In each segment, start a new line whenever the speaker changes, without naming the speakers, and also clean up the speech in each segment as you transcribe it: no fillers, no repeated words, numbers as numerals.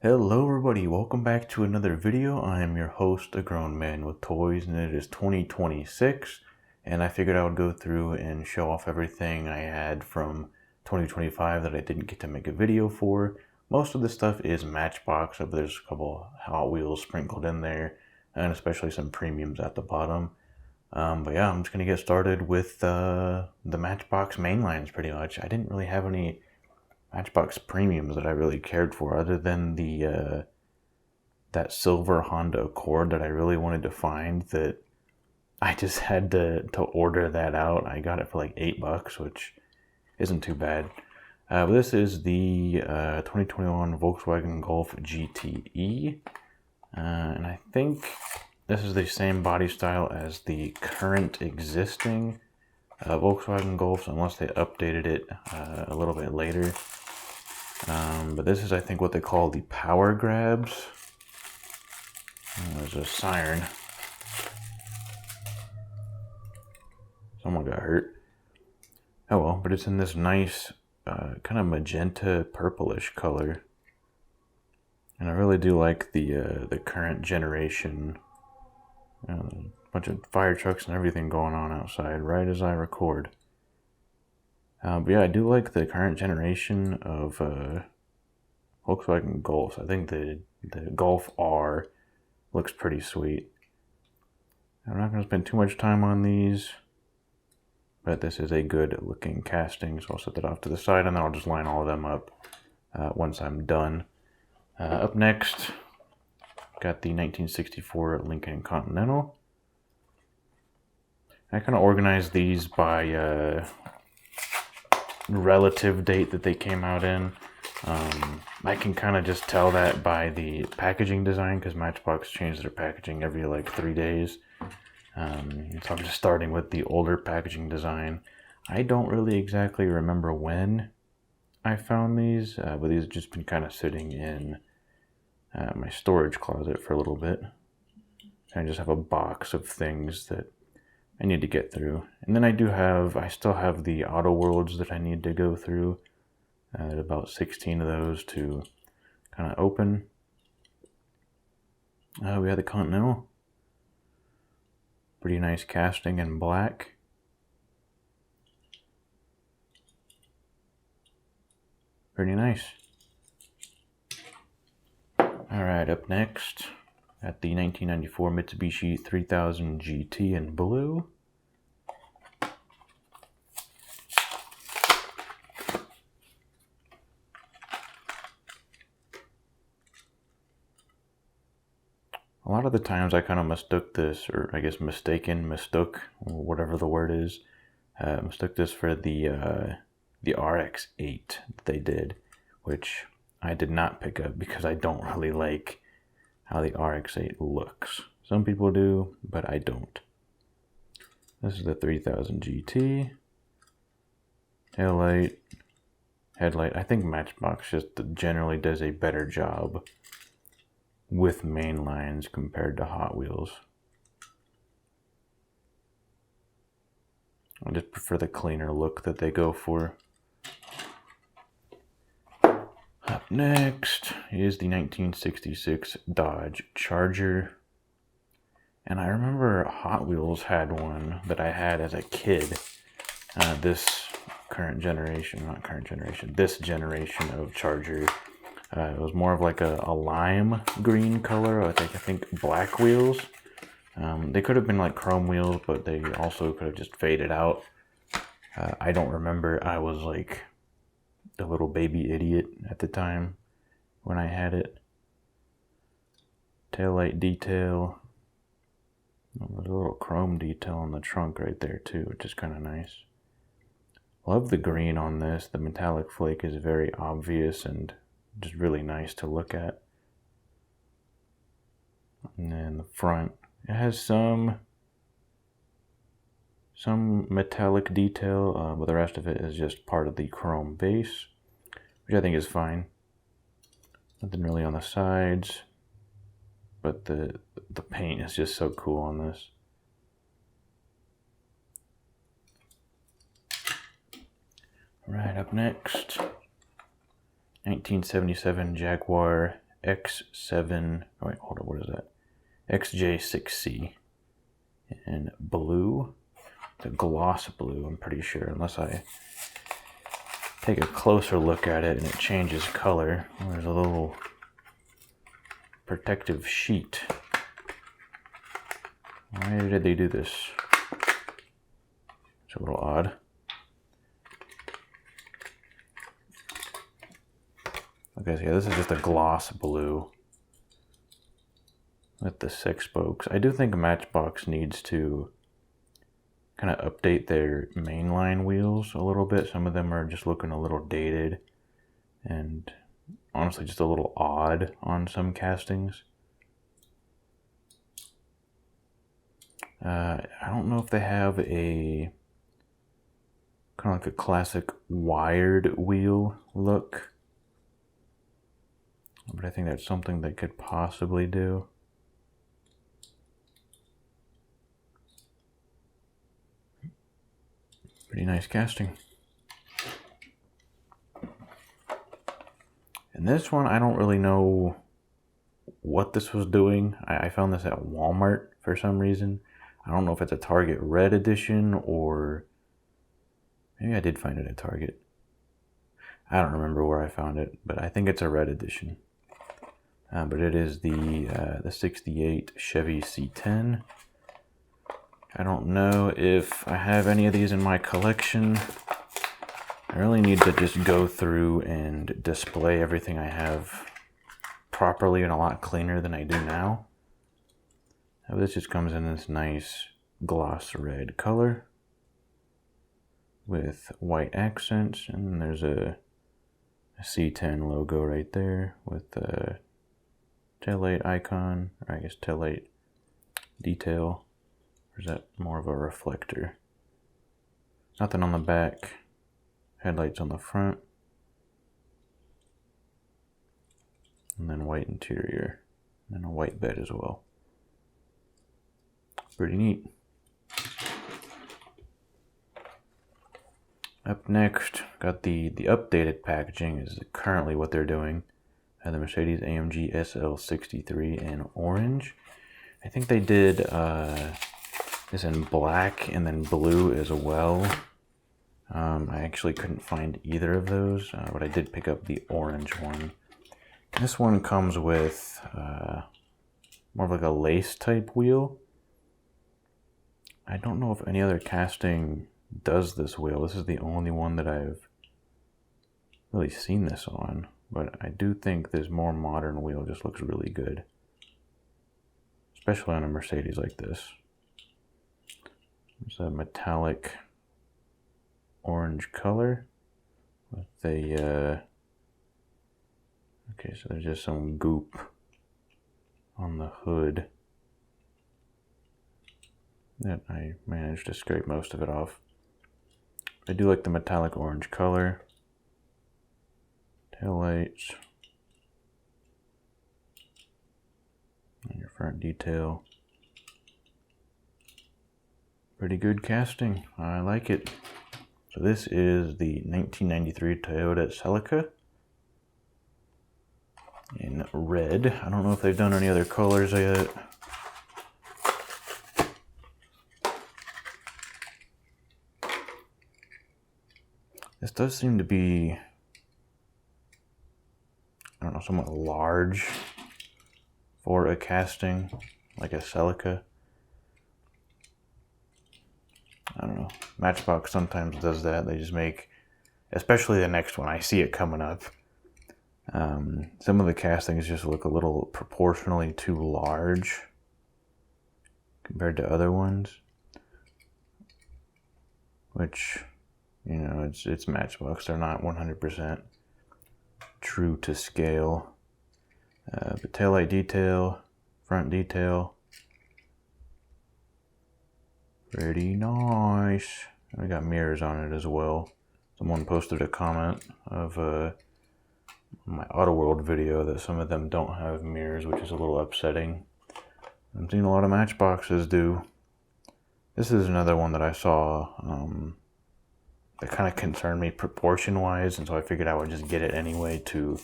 Hello everybody, welcome back to another video. I am your host, A Grown Man with Toys, and it is 2026, and I figured I would go through and show off everything I had from 2025 that I didn't get to make a video for. Most of the stuff is Matchbox, but there's a couple Hot Wheels sprinkled in there, and especially some premiums at the bottom. But yeah, I'm just going to get started with the Matchbox mainlines pretty much. I didn't really have any Matchbox premiums that I really cared for, other than the that silver Honda Accord that I really wanted to find. That I just had to order that out. I got it for like $8, which isn't too bad. But this is the 2021 Volkswagen Golf GTE, and I think this is the same body style as the current existing Volkswagen Golfs, unless they updated it a little bit later. But this is, I think, what they call the power grabs. There's a siren. Someone got hurt. Oh well, but it's in this nice kind of magenta purplish color. And I really do like the current generation. A bunch of fire trucks and everything going on outside right as I record. But yeah, I do like the current generation of Volkswagen Golfs. I think the Golf R looks pretty sweet. I'm not going to spend too much time on these, but this is a good looking casting, so I'll set that off to the side, and then I'll just line all of them up once I'm done. Up next, got the 1964 Lincoln Continental. I kind of organized these by relative date that they came out in. I can kind of just tell that by the packaging design, because Matchbox changed their packaging every like 3 days. So I'm just starting with the older packaging design. I don't really exactly remember when I found these, but these have just been kind of sitting in my storage closet for a little bit. I just have a box of things that I need to get through. And then I still have the Auto Worlds that I need to go through. There's about 16 of those to kind of open. We have the Continental. Pretty nice casting in black. Pretty nice. Alright, up next, at the 1994 Mitsubishi 3000 GT in blue. A lot of the times I kind of mistook this, or I guess mistook, whatever the word is, mistook this for the RX-8 that they did, which I did not pick up because I don't really like how the RX-8 looks. Some people do, but I don't. This is the 3000 GT. Taillight, headlight. I think Matchbox just generally does a better job with main lines compared to Hot Wheels. I just prefer the cleaner look that they go for. Up next is the 1966 Dodge Charger. And I remember Hot Wheels had one that I had as a kid. This generation of Charger. It was more of like a lime green color. I think black wheels. They could have been like chrome wheels, but they also could have just faded out. I don't remember. I was like a little baby idiot at the time when I had it. Taillight detail. There's a little chrome detail on the trunk right there too, which is kind of nice. Love the green on this. The metallic flake is very obvious and just really nice to look at. And then the front, it has some metallic detail, but the rest of it is just part of the chrome base, which I think is fine. Nothing really on the sides, but the paint is just so cool on this. Right, up next, 1977 Jaguar X7, oh wait, hold on, what is that? XJ6C in blue. The gloss blue, I'm pretty sure, unless I take a closer look at it and it changes color. There's a little protective sheet. Why did they do this? It's a little odd. Okay, so yeah, this is just a gloss blue with the 6 spokes. I do think Matchbox needs to kind of update their mainline wheels a little bit. Some of them are just looking a little dated and honestly just a little odd on some castings. I don't know if they have a kind of like a classic wired wheel look, but I think that's something they could possibly do. Pretty nice casting. And this one, I don't really know what this was doing. I found this at Walmart for some reason. I don't know if it's a Target Red edition or maybe I did find it at Target. I don't remember where I found it, but I think it's a red edition. But it is the 68 Chevy C10. I don't know if I have any of these in my collection. I really need to just go through and display everything I have properly and a lot cleaner than I do now. This just comes in this nice gloss red color with white accents, and there's a C10 logo right there with the taillight icon, or I guess taillight detail. Or is that more of a reflector? Nothing on the back. Headlights on the front. And then white interior. And a white bed as well. Pretty neat. Up next, got the updated packaging is currently what they're doing. The Mercedes AMG SL63 in orange. I think they did this in black and then blue as well. I actually couldn't find either of those, but I did pick up the orange one. This one comes with more of like a lace type wheel. I don't know if any other casting does this wheel. This is the only one that I've really seen this on, but I do think this more modern wheel just looks really good, especially on a Mercedes like this. It's a metallic orange color with a okay, so there's just some goop on the hood that I managed to scrape most of it off. I do like the metallic orange color. Taillights. And your front detail. Pretty good casting. I like it. So this is the 1993 Toyota Celica in red. I don't know if they've done any other colors yet. This does seem to be, I don't know, somewhat large for a casting like a Celica. I don't know. Matchbox sometimes does that. They just make, especially the next one, I see it coming up. Some of the castings just look a little proportionally too large compared to other ones, which, you know, it's Matchbox. They're not 100% true to scale. The taillight detail, front detail, pretty nice. We got mirrors on it as well. Someone posted a comment of my Auto World video that some of them don't have mirrors, which is a little upsetting. I'm seeing a lot of Matchboxes do. This is another one that I saw that kind of concerned me proportion-wise, and so I figured I would just get it anyway to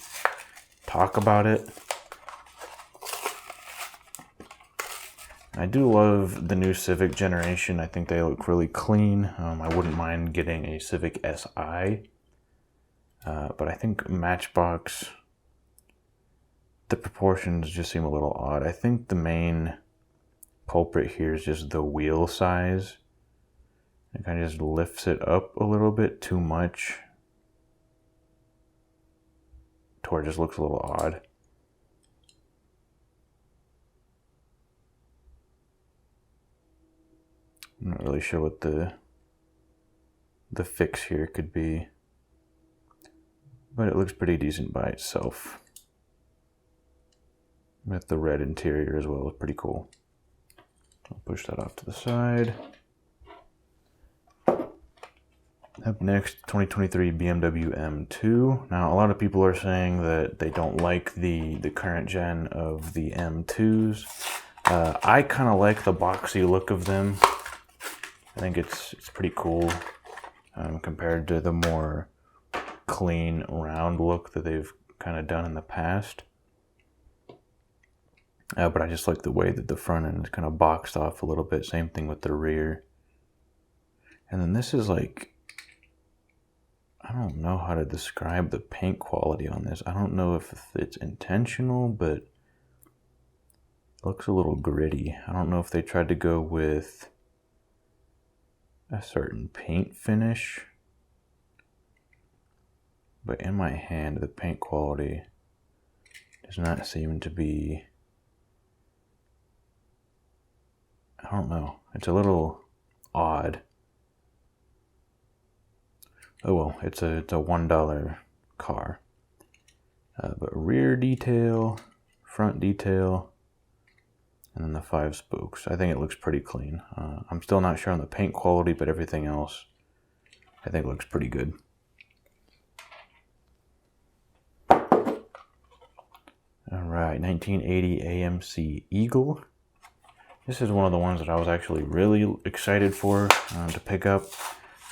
talk about it. I do love the new Civic generation. I think they look really clean. I wouldn't mind getting a Civic Si, but I think Matchbox, the proportions just seem a little odd. I think the main culprit here is just the wheel size. It kind of just lifts it up a little bit too much, to where it just looks a little odd. I'm not really sure what the fix here could be, but it looks pretty decent by itself. With the red interior as well, it's pretty cool. I'll push that off to the side. Up next, 2023 BMW M2. Now, a lot of people are saying that they don't like the current gen of the M2s. I kind of like the boxy look of them. I think it's pretty cool compared to the more clean, round look that they've kind of done in the past. But I just like the way that the front end is kind of boxed off a little bit. Same thing with the rear. And then this is like, I don't know how to describe the paint quality on this. I don't know if it's intentional, but it looks a little gritty. I don't know if they tried to go with a certain paint finish, but in my hand, the paint quality does not seem to be, I don't know. It's a little odd. Oh well, it's a $1 car. But rear detail, front detail, and then the 5 spokes. I think it looks pretty clean. I'm still not sure on the paint quality, but everything else I think looks pretty good. Alright, 1980 AMC Eagle. This is one of the ones that I was actually really excited for to pick up.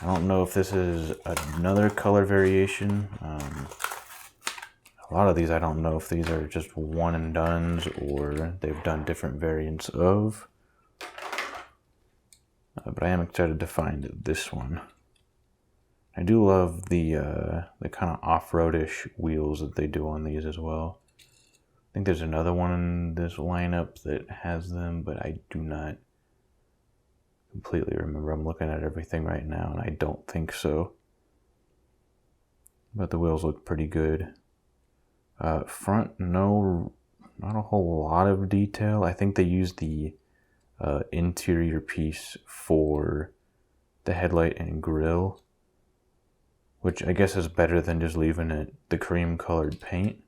I don't know if this is another color variation. A lot of these I don't know if these are just one and dones or they've done different variants of. But I am excited to find this one. I do love the kind of off-roadish wheels that they do on these as well. I think there's another one in this lineup that has them, but I do not completely remember. I'm looking at everything right now, and I don't think so. But the wheels look pretty good. Front, no, not a whole lot of detail. I think they used the interior piece for the headlight and grille, which I guess is better than just leaving it the cream colored paint.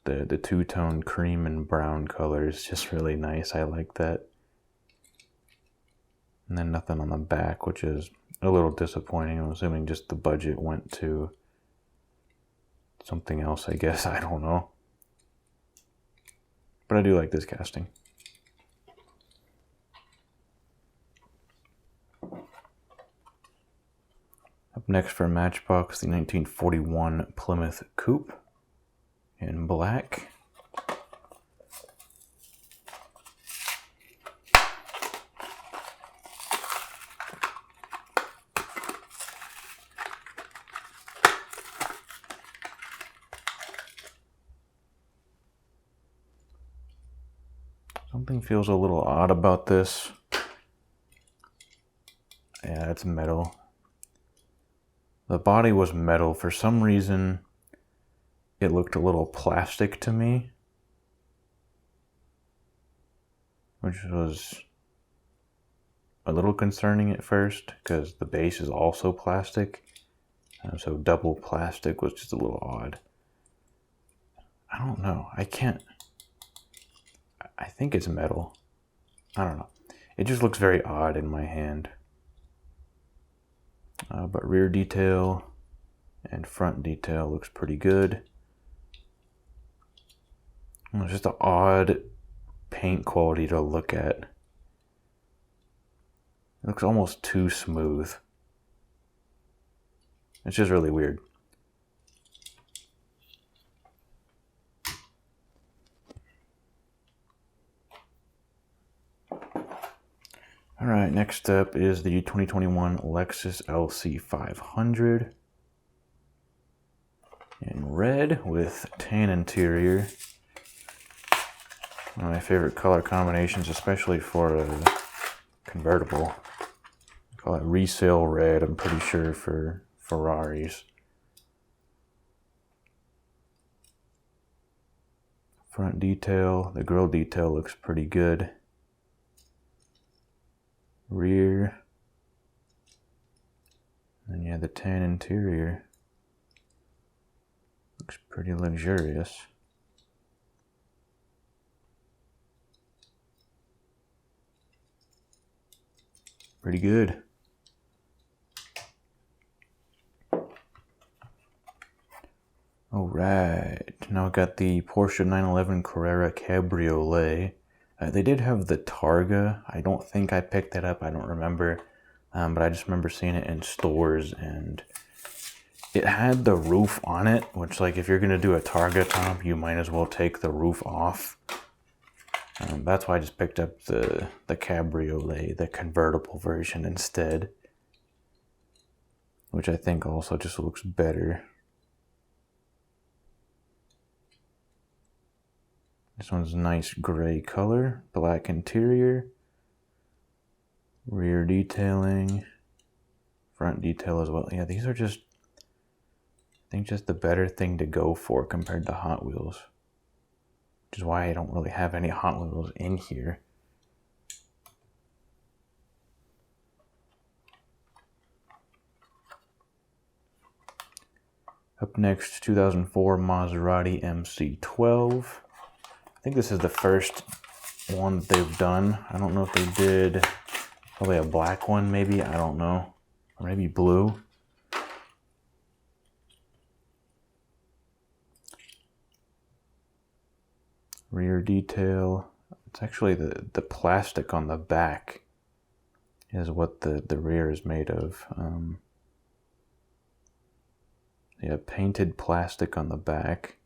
The two-tone cream and brown color is just really nice. I like that. And then nothing on the back, which is a little disappointing. I'm assuming just the budget went to something else, I guess. I don't know. But I do like this casting. Up next for Matchbox, the 1941 Plymouth Coupe in black. Something feels a little odd about this. Yeah, it's metal. The body was metal. For some reason, it looked a little plastic to me, which was a little concerning at first because the base is also plastic. So double plastic was just a little odd. I don't know. I think it's metal. I don't know. It just looks very odd in my hand. But rear detail and front detail looks pretty good. It's just an odd paint quality to look at. It looks almost too smooth. It's just really weird. All right, next up is the 2021 Lexus LC500 in red with tan interior. One of my favorite color combinations, especially for a convertible. I call it resale red, I'm pretty sure, for Ferraris. Front detail, the grille detail looks pretty good. Rear, and yeah, the tan interior looks pretty luxurious. Pretty good. All right, now I got the Porsche 911 Carrera Cabriolet. They did have the Targa. I don't think I picked that up. I don't remember. But I just remember seeing it in stores, and it had the roof on it, which, like, if you're going to do a Targa top, you might as well take the roof off. That's why I just picked up the Cabriolet, the convertible version instead, which I think also just looks better. This one's a nice gray color, black interior, rear detailing, front detail as well. Yeah, these are just, I think, just the better thing to go for compared to Hot Wheels, which is why I don't really have any Hot Wheels in here. Up next, 2004 Maserati MC12. I think this is the first one that they've done. I don't know if they did probably a black one, maybe, I don't know, or maybe blue. Rear detail, it's actually the plastic on the back is what the rear is made of. Yeah, painted plastic on the back.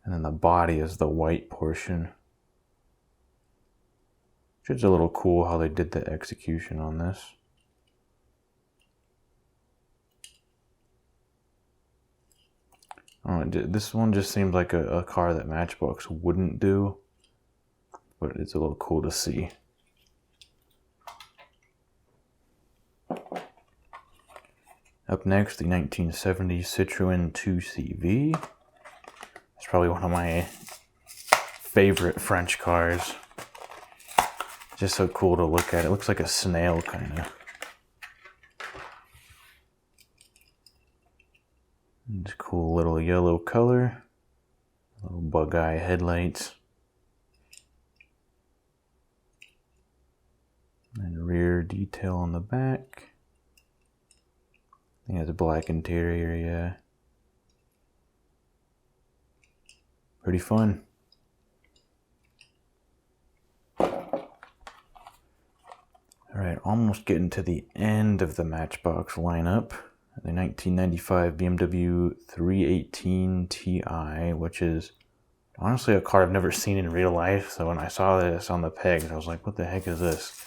And then the body is the white portion. Which is a little cool how they did the execution on this. I don't know, this one just seems like a car that Matchbox wouldn't do. But it's a little cool to see. Up next, the 1970 Citroen 2CV. It's probably one of my favorite French cars. Just so cool to look at. It looks like a snail, kind of. It's cool little yellow color. Little bug eye headlights. And rear detail on the back. I think it's a black interior, yeah. Pretty fun. Alright, almost getting to the end of the Matchbox lineup. The 1995 BMW 318 Ti, which is honestly a car I've never seen in real life. So when I saw this on the pegs, I was like, what the heck is this?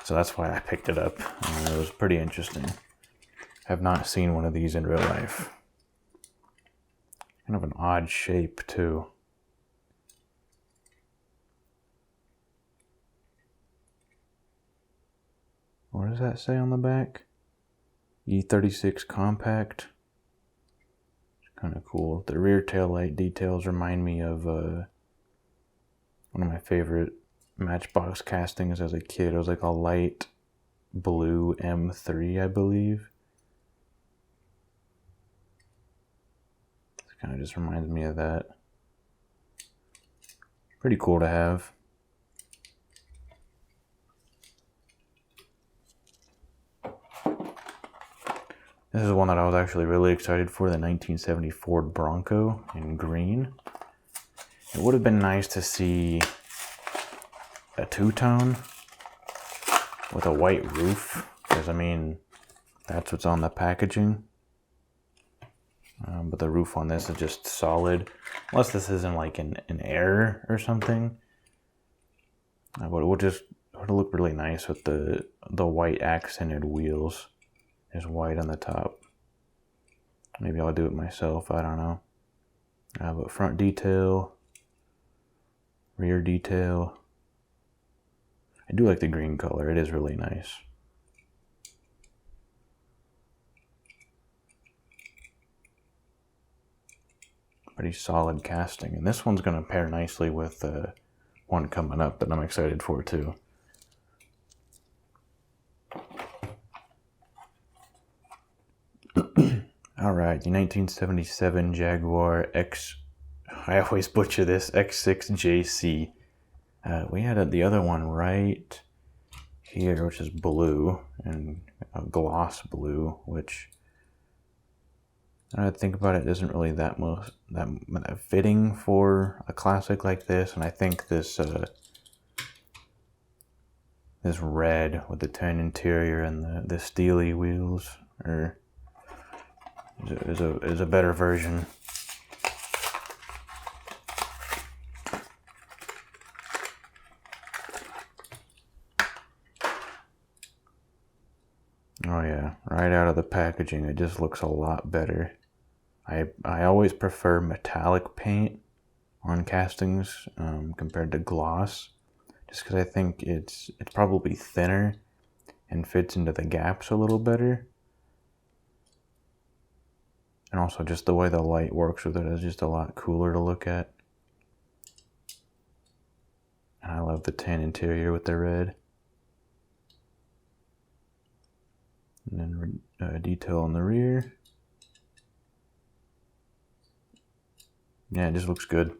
So that's why I picked it up. It was pretty interesting. Have not seen one of these in real life. Kind of an odd shape too. What does that say on the back? E36 compact. It's kind of cool. The rear taillight details remind me of one of my favorite Matchbox castings as a kid. It was like a light blue M3, I believe. Kind of just reminds me of that. Pretty cool to have. This is one that I was actually really excited for, the 1970 Ford Bronco in green. It would have been nice to see a two-tone with a white roof, because I mean, that's what's on the packaging. But the roof on this is just solid, unless this isn't like an error or something. But it would would look really nice with the white accented wheels. There's white on the top. Maybe I'll do it myself, I don't know. But front detail, rear detail. I do like the green color, it is really nice. Pretty solid casting. And this one's going to pair nicely with one coming up that I'm excited for too. Alright, the 1977 Jaguar I always butcher this, X6JC. We had the other one right here, which is blue, and a gloss blue, which, I think about it, isn't really that fitting for a classic like this. And I think this this red with the tan interior and the steely wheels is a better version. Oh yeah, right out of the packaging, it just looks a lot better. I always prefer metallic paint on castings compared to gloss, just because I think it's probably thinner and fits into the gaps a little better. And also just the way the light works with it is just a lot cooler to look at. And I love the tan interior with the red. And then detail on the rear. Yeah, it just looks good.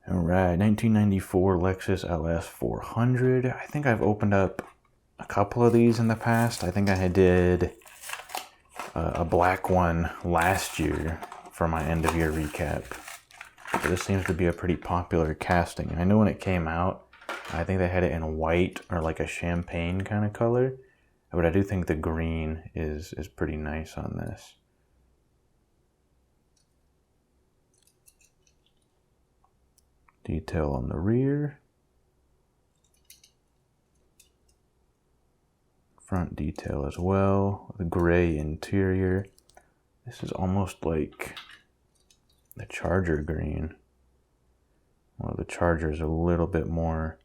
Alright, 1994 Lexus LS 400. I think I've opened up a couple of these in the past. I think I did a black one last year for my end of year recap. So this seems to be a pretty popular casting. I know when it came out, I think they had it in white or like a champagne kind of color. But I do think the green is pretty nice on this. Detail on the rear. Front detail as well. The gray interior. This is almost like the Charger green. Well, the Charger is a little bit more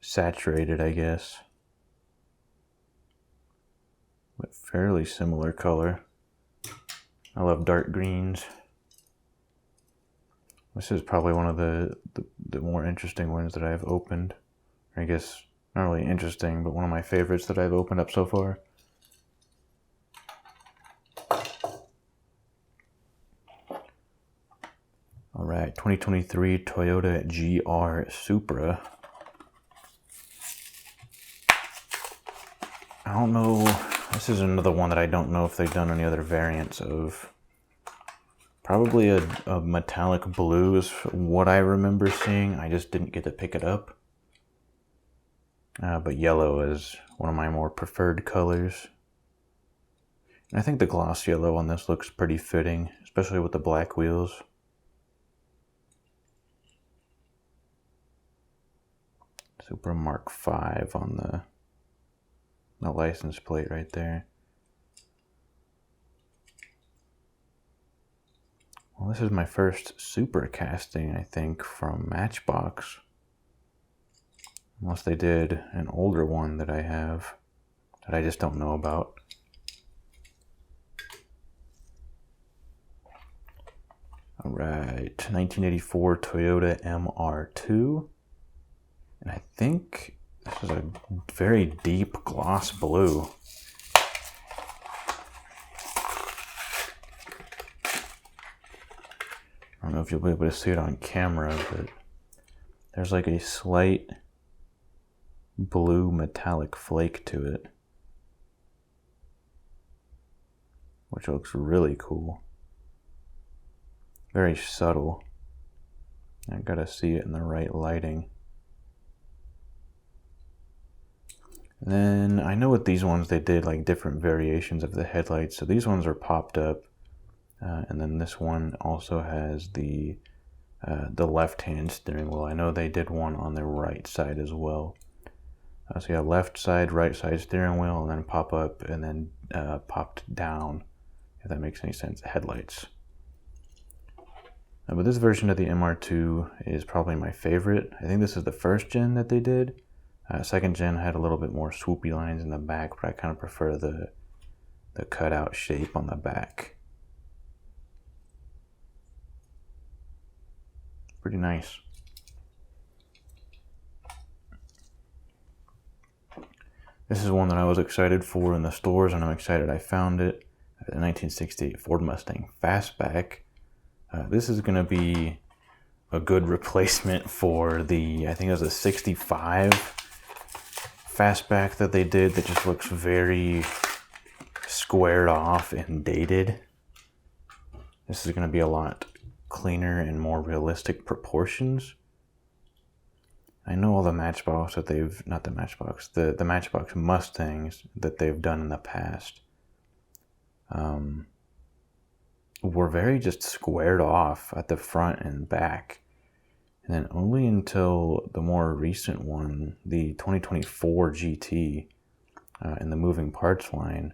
saturated, I guess. But fairly similar color. I love dark greens. This is probably one of the more interesting ones that I've opened. I guess not really interesting, but one of my favorites that I've opened up so far. Alright, 2023 Toyota GR Supra. I don't know, this is another one that I don't know if they've done any other variants of. Probably a metallic blue is what I remember seeing. I just didn't get to pick it up. But yellow is one of my more preferred colors. And I think the gloss yellow on this looks pretty fitting, especially with the black wheels. Supra Mark V on the license plate right there. Well, this is my first Supra casting, I think, from Matchbox. Unless they did an older one that I have, that I just don't know about. Alright, 1984 Toyota MR2. And I think this is a very deep gloss blue. I don't know if you'll be able to see it on camera, but there's like a slight blue metallic flake to it, which looks really cool. Very subtle. I gotta see it in the right lighting. And then I know with these ones they did like different variations of the headlights. So these ones are popped up And then this one also has the left-hand steering wheel. I know they did one on the right side as well. So you have left side, right side steering wheel, and then pop up, and then popped down, if that makes any sense, headlights. But this version of the MR2 is probably my favorite. I think this is the first gen that they did. Second gen had a little bit more swoopy lines in the back, but I kind of prefer the cutout shape on the back. Pretty nice. This is one that I was excited for in the stores, and I'm excited I found it. The 1968 Ford Mustang Fastback. This is going to be a good replacement for the, I think it was a 65 Fastback that they did that just looks very squared off and dated. This is going to be a lot cleaner and more realistic proportions. I know all the Matchbox that they've, not the Matchbox, the Matchbox Mustangs that they've done in the past were very just squared off at the front and back. And then only until the more recent one, the 2024 GT in the moving parts line,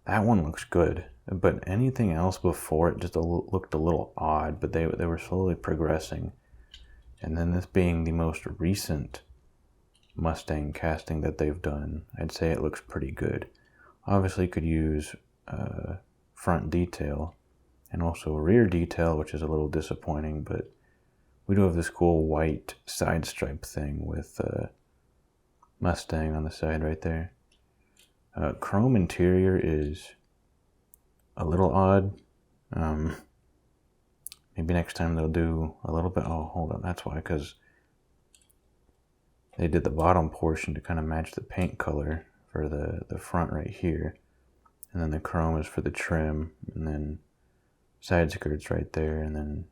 that one looks good. But anything else before it just looked a little odd, but they were slowly progressing. And then this being the most recent Mustang casting that they've done, I'd say it looks pretty good. Obviously could use front detail and also rear detail, which is a little disappointing, but we do have this cool white side stripe thing with Mustang on the side right there. Chrome interior is a little odd. Maybe next time they'll do a little bit. Oh, hold on. That's why, because they did the bottom portion to kind of match the paint color for the front right here. And then the chrome is for the trim. And then side skirts right there. And then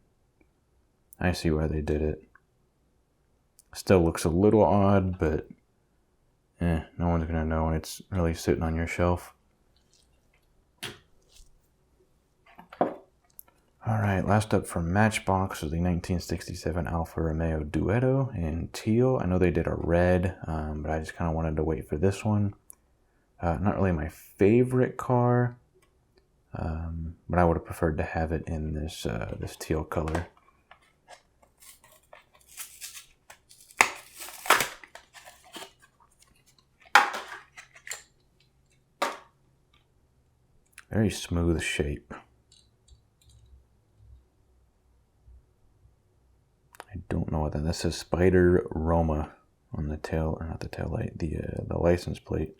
I see why they did it. Still looks a little odd, but no one's going to know when it's really sitting on your shelf. Alright, last up from Matchbox is the 1967 Alfa Romeo Duetto in teal. I know they did a red, but I just kind of wanted to wait for this one. Not really my favorite car, but I would have preferred to have it in this teal color. Very smooth shape. I don't know what that. That says Spider Roma on the tail, or not the tail light, the license plate.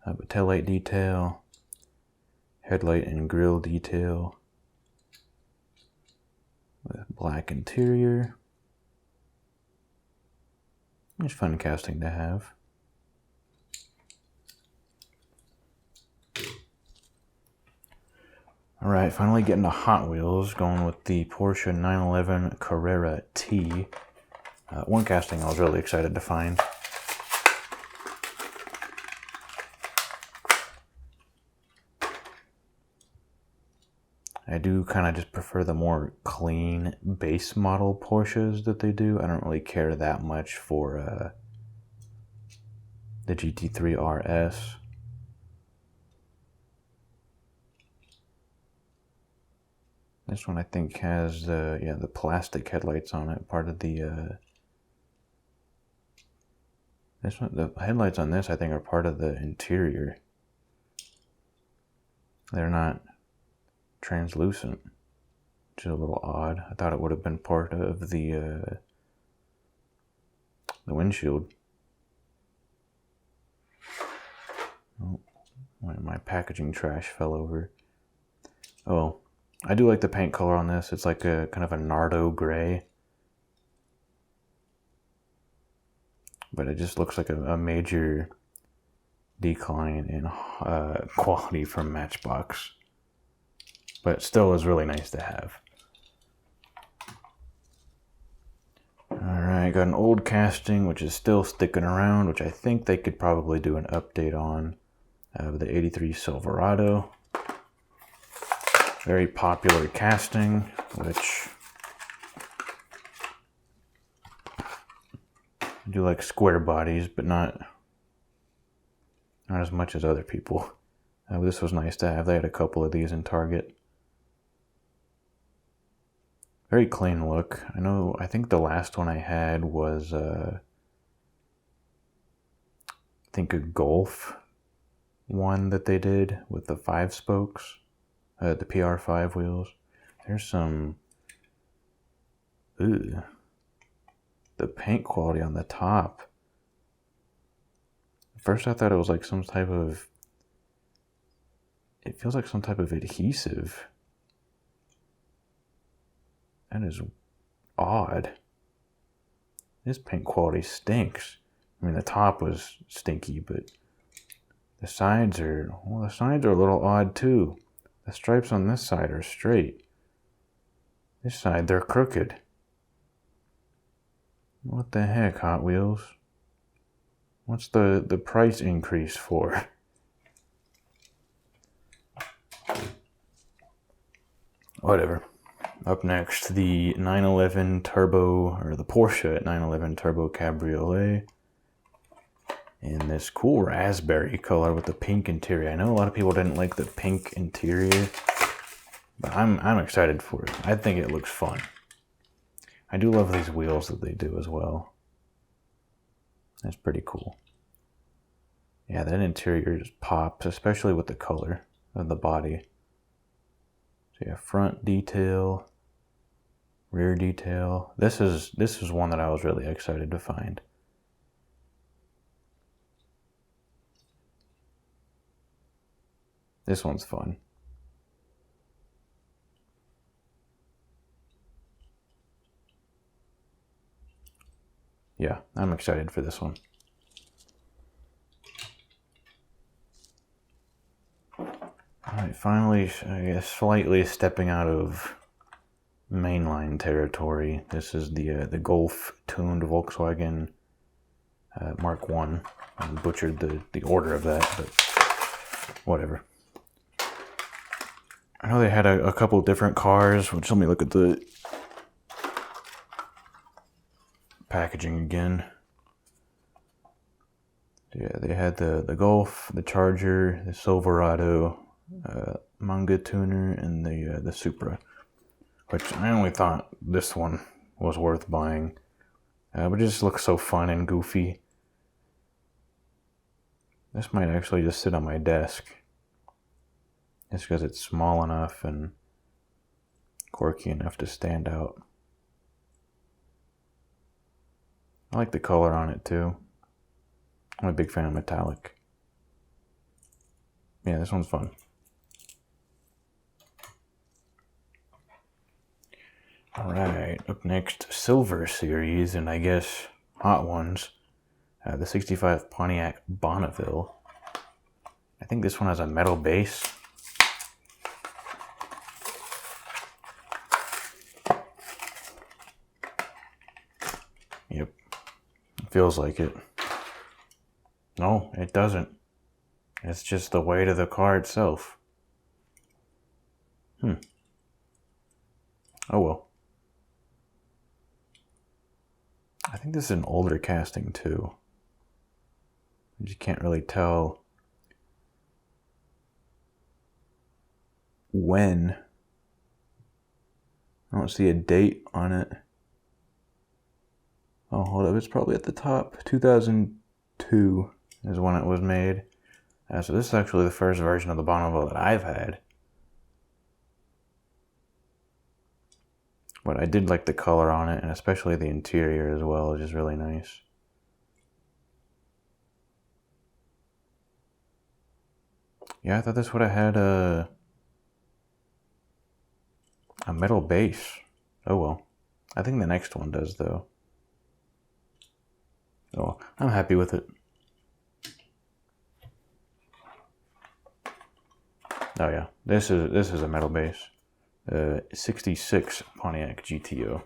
But tail light detail, headlight and grille detail, with black interior. It's fun casting to have. Alright, finally getting to Hot Wheels, going with the Porsche 911 Carrera T. One casting I was really excited to find. I do kind of just prefer the more clean base model Porsches that they do. I don't really care that much for the GT3 RS. This one I think has the plastic headlights on it. Part of the this one, the headlights on this I think are part of the interior. They're not translucent, which is a little odd. I thought it would have been part of the windshield. Oh, my packaging trash fell over. Oh. I do like the paint color on this. It's like a kind of a Nardo gray. But it just looks like a major decline in quality from Matchbox. But still is really nice to have. Alright, got an old casting which is still sticking around, which I think they could probably do an update on. The 83 Silverado. Very popular casting, which I do like square bodies, but not as much as other people. This was nice to have. They had a couple of these in Target. Very clean look. I think the last one I had was, I think a Golf one that they did with the 5 spokes, the PR5 wheels. There's some, the paint quality on the top. At first I thought it was like some type of, it feels like some type of adhesive. That is odd. This paint quality stinks. I mean, the top was stinky, but the sides are, well, the sides are a little odd too. The stripes on this side are straight. This side, they're crooked. What the heck, Hot Wheels? What's the price increase for? Whatever. Up next, the 911 Turbo, or the Porsche 911 Turbo Cabriolet. In this cool raspberry color with the pink interior. I know a lot of people didn't like the pink interior, but I'm excited for it. I think it looks fun. I do love these wheels that they do as well. That's pretty cool. Yeah, that interior just pops, especially with the color of the body. So yeah, front detail, rear detail. This is one that I was really excited to find. This one's fun. Yeah, I'm excited for this one. Alright, finally, I guess, slightly stepping out of mainline territory. This is the Golf-tuned Volkswagen Mark 1. I butchered the order of that, but whatever. I know they had a couple different cars, which let me look at the packaging again. Yeah, they had the Golf, the Charger, the Silverado, Manga Tuner, and the Supra, which I only thought this one was worth buying. But it just looks so fun and goofy. This might actually just sit on my desk. Just because it's small enough and quirky enough to stand out. I like the color on it too. I'm a big fan of metallic. Yeah, this one's fun. Alright, up next, Silver Series, and I guess Hot Ones. The 65 Pontiac Bonneville. I think this one has a metal base. Yep, feels like it. No, it doesn't. It's just the weight of the car itself. Oh well. I think this is an older casting too. You can't really tell when. I don't see a date on it. Oh, hold up. It's probably at the top. 2002 is when it was made. So this is actually the first version of the Bonneville that I've had. But I did like the color on it, and especially the interior as well, which is really nice. Yeah, I thought this would have had a metal base. Oh well. I think the next one does though. Oh, I'm happy with it. Oh yeah, this is a metal base. 66 Pontiac GTO.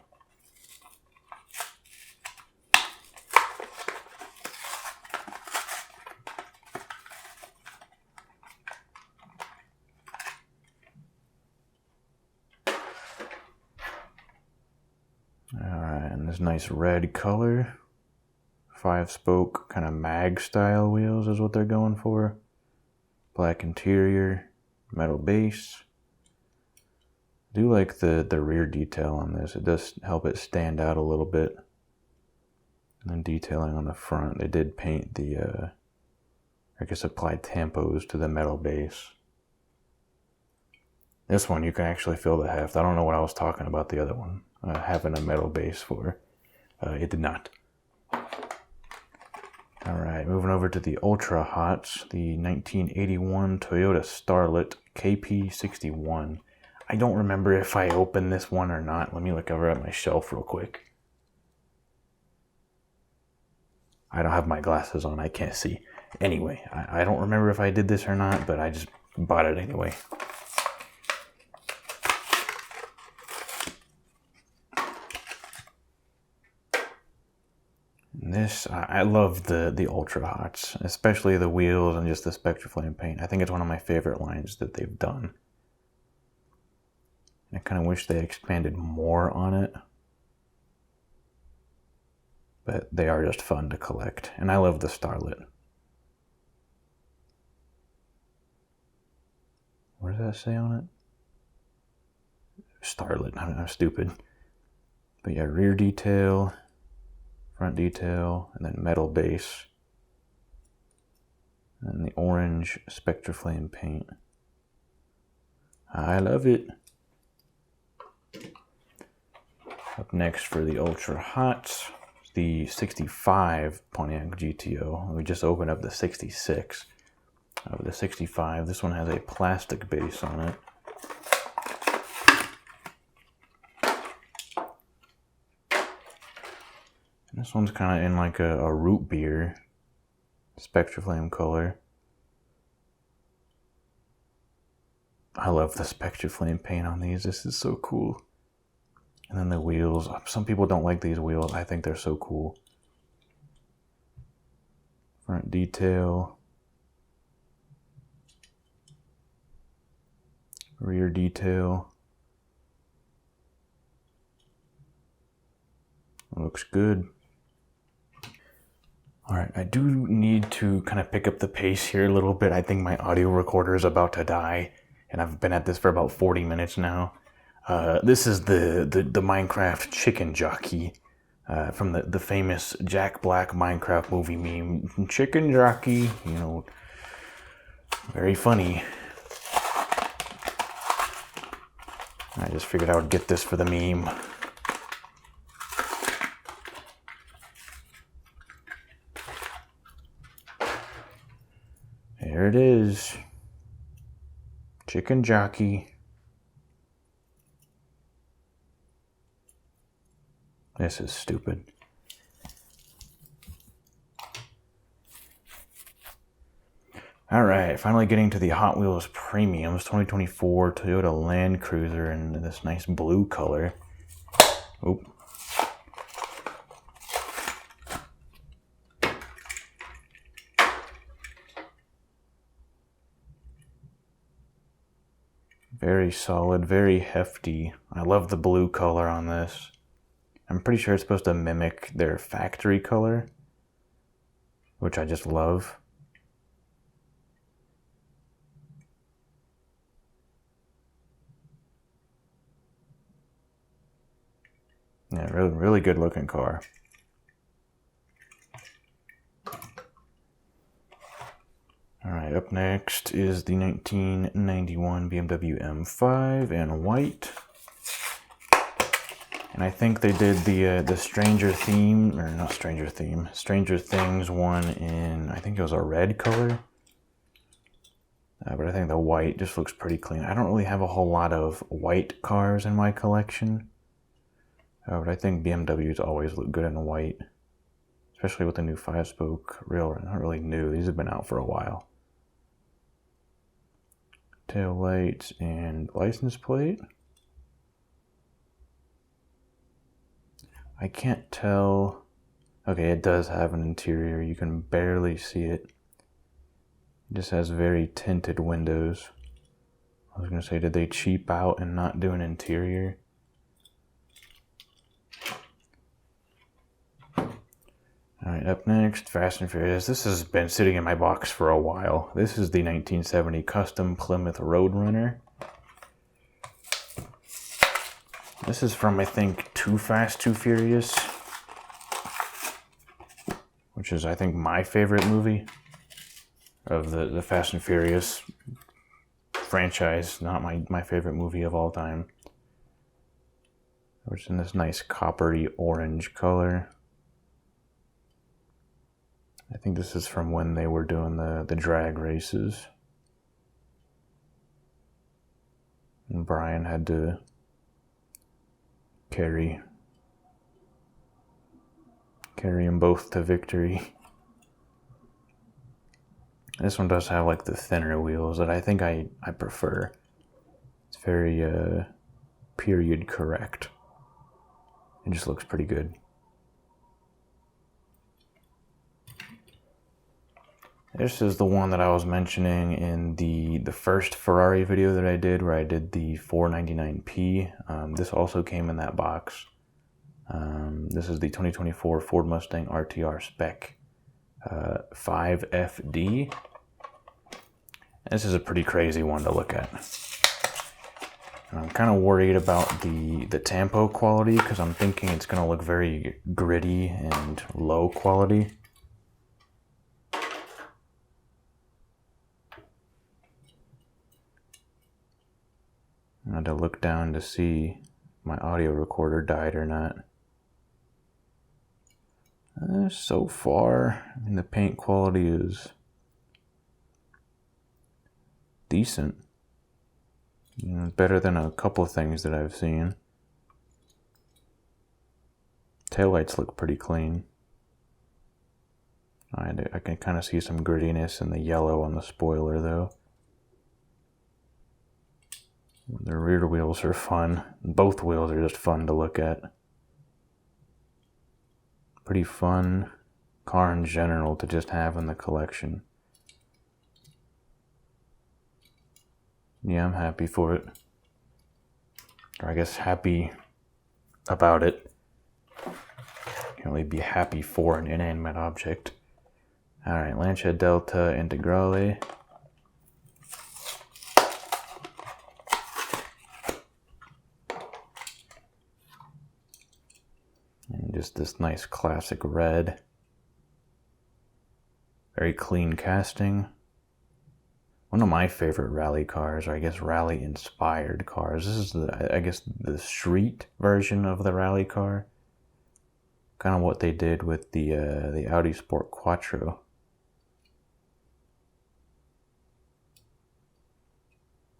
this nice red color. 5-spoke kind of mag style wheels is what they're going for. Black interior, metal base. I do like the rear detail on this. It does help it stand out a little bit. And then detailing on the front. They did paint the, I guess apply tampos to the metal base. This one you can actually feel the heft. I don't know what I was talking about the other one. Having a metal base for. It did not. Alright, moving over to the Ultra Hots, the 1981 Toyota Starlet KP61. I don't remember if I opened this one or not. Let me look over at my shelf real quick. I don't have my glasses on, I can't see. Anyway, I don't remember if I did this or not, but I just bought it anyway. This, I love the Ultra Hots, especially the wheels and just the Spectraflame paint. I think it's one of my favorite lines that they've done. I kind of wish they expanded more on it. But they are just fun to collect. And I love the Starlet. What does that say on it? Starlet, I'm stupid. But yeah, rear detail, front detail, and then metal base. And the orange Spectraflame paint. I love it. Up next for the Ultra Hots, the 65 Pontiac GTO. We just opened up the 66. The 65, this one has a plastic base on it. And this one's kind of in like a root beer Spectraflame color. I love the Spectraflame paint on these. This is so cool. And then the wheels. Some people don't like these wheels. I think they're so cool. Front detail. Rear detail. Looks good. Alright, I do need to kind of pick up the pace here a little bit. I think my audio recorder is about to die. And I've been at this for about 40 minutes now. This is the Minecraft chicken jockey from the famous Jack Black Minecraft movie meme. Chicken jockey, you know, very funny. I just figured I would get this for the meme. There it is. Chicken jockey. This is stupid. Alright, finally getting to the Hot Wheels Premiums 2024 Toyota Land Cruiser in this nice blue color. Oop. Very solid, very hefty. I love the blue color on this. I'm pretty sure it's supposed to mimic their factory color, which I just love. Yeah, really good looking car. Alright, up next is the 1991 BMW M5 in white. And I think they did the Stranger Theme, or not Stranger Theme, Stranger Things one in, I think it was a red color. But I think the white just looks pretty clean. I don't really have a whole lot of white cars in my collection. But I think BMWs always look good in white. Especially with the new 5-spoke railroad. Not really new, these have been out for a while. Tail lights and license plate. I can't tell. Okay, it does have an interior. You can barely see it. It just has very tinted windows. I was going to say, did they cheap out and not do an interior? Alright, up next, Fast and Furious. This has been sitting in my box for a while. This is the 1970 Custom Plymouth Roadrunner. This is from, I think, Too Fast, Too Furious, which is, I think, my favorite movie of the Fast and Furious franchise. Not my favorite movie of all time. Which is in this nice coppery orange color. I think this is from when they were doing the drag races. And Brian had to carry them both to victory. This one does have like the thinner wheels that I think I prefer. It's very period correct. It just looks pretty good. This is the one that I was mentioning in the first Ferrari video that I did, where I did the 499p. This also came in that box. This is the 2024 Ford Mustang RTR Spec 5FD. This is a pretty crazy one to look at. And I'm kind of worried about the tampo quality, because I'm thinking it's going to look very gritty and low quality. I had to look down to see if my audio recorder died or not. So far, I mean, the paint quality is decent. You know, better than a couple of things that I've seen. Taillights look pretty clean. I can kind of see some grittiness in the yellow on the spoiler though. The rear wheels are fun. Both wheels are just fun to look at. Pretty fun car in general to just have in the collection. Yeah, I'm happy for it. Or I guess happy about it. You can only be happy for an inanimate object. Alright, Lancia Delta Integrale. And just this nice classic red. Very clean casting. One of my favorite rally cars, or I guess rally inspired cars. This is the street version of the rally car. Kind of what they did with the Audi Sport Quattro.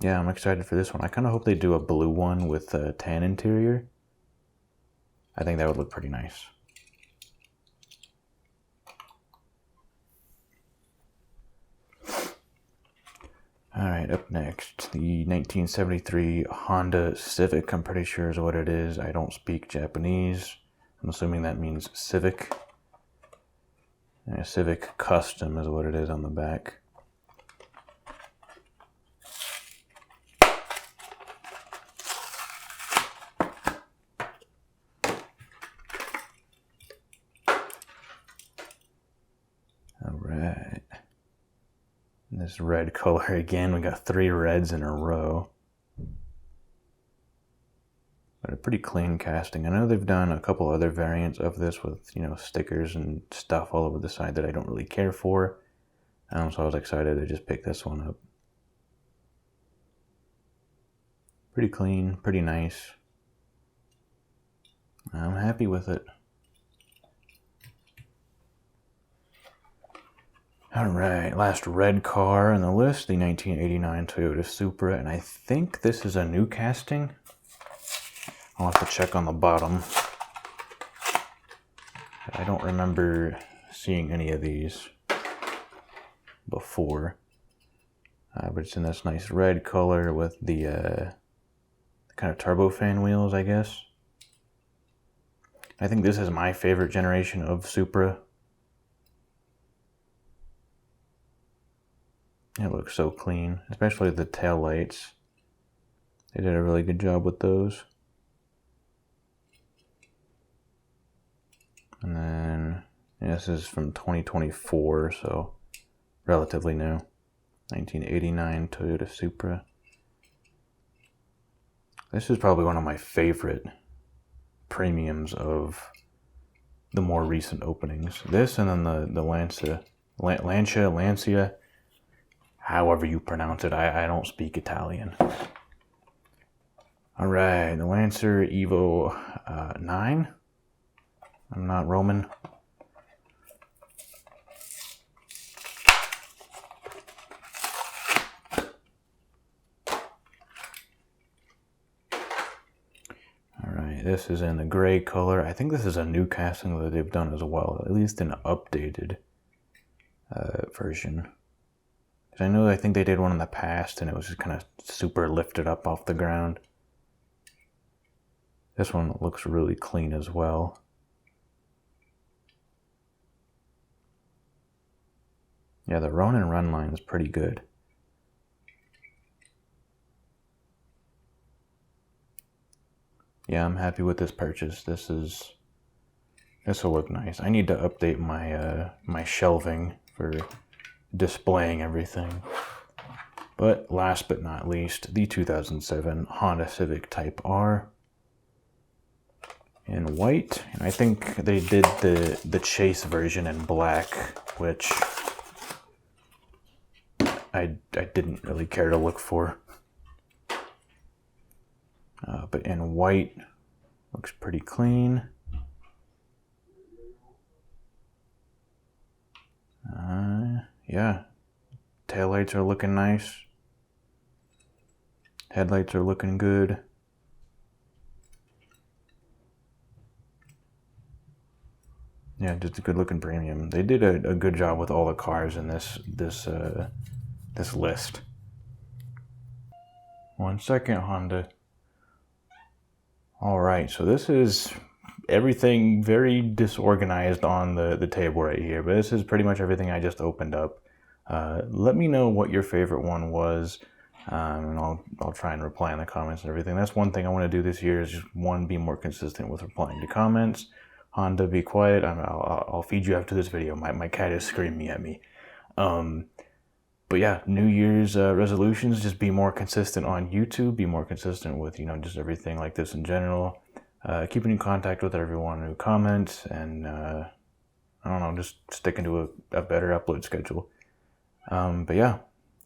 Yeah, I'm excited for this one. I kind of hope they do a blue one with a tan interior. I think that would look pretty nice. Alright, up next, the 1973 Honda Civic, I'm pretty sure is what it is. I don't speak Japanese. I'm assuming that means Civic. Yeah, Civic Custom is what it is on the back. Alright. This red color again, we got 3 reds in a row. But a pretty clean casting. I know they've done a couple other variants of this with, you know, stickers and stuff all over the side that I don't really care for. So I was excited to just pick this one up. Pretty clean, pretty nice. I'm happy with it. Alright, last red car on the list, the 1989 Toyota Supra, and I think this is a new casting. I'll have to check on the bottom. I don't remember seeing any of these before. But it's in this nice red color with the kind of turbofan wheels, I guess. I think this is my favorite generation of Supra. It looks so clean, especially the tail lights. They did a really good job with those. And then And this is from 2024, so relatively new. 1989 Toyota Supra. This is probably one of my favorite premiums of the more recent openings. This and then the Lancia, however you pronounce it. I don't speak Italian. All right, the Lancer Evo 9. I'm not Roman. This is in the gray color. I think this is a new casting that they've done as well, at least an updated version. I think they did one in the past and it was just kind of super lifted up off the ground. This one looks really clean as well. Yeah, the run and run line is pretty good. Yeah, I'm happy with this purchase. This will look nice. I need to update my my shelving for displaying everything. But last but not least, the 2007 Honda Civic Type R in white. And I think they did the Chase version in black, which I didn't really care to look for. But in white, looks pretty clean. Yeah, taillights are looking nice. Headlights are looking good. Yeah, just a good looking premium. They did a good job with all the cars in this list. 1 second, Honda. All right, so this is everything very disorganized on the table right here, but this is pretty much everything I just opened up. Let me know what your favorite one was, and I'll try and reply in the comments and everything. That's one thing I want to do this year is just be more consistent with replying to comments. Honda, be quiet. I'll feed you after this video. My cat is screaming at me. But yeah, New Year's resolutions, just be more consistent on YouTube, be more consistent with, just everything like this in general. Keeping in contact with everyone who comments, and I don't know, just sticking to a better upload schedule. But yeah,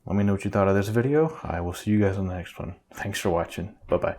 let me know what you thought of this video. I will see you guys in the next one. Thanks for watching. Bye-bye.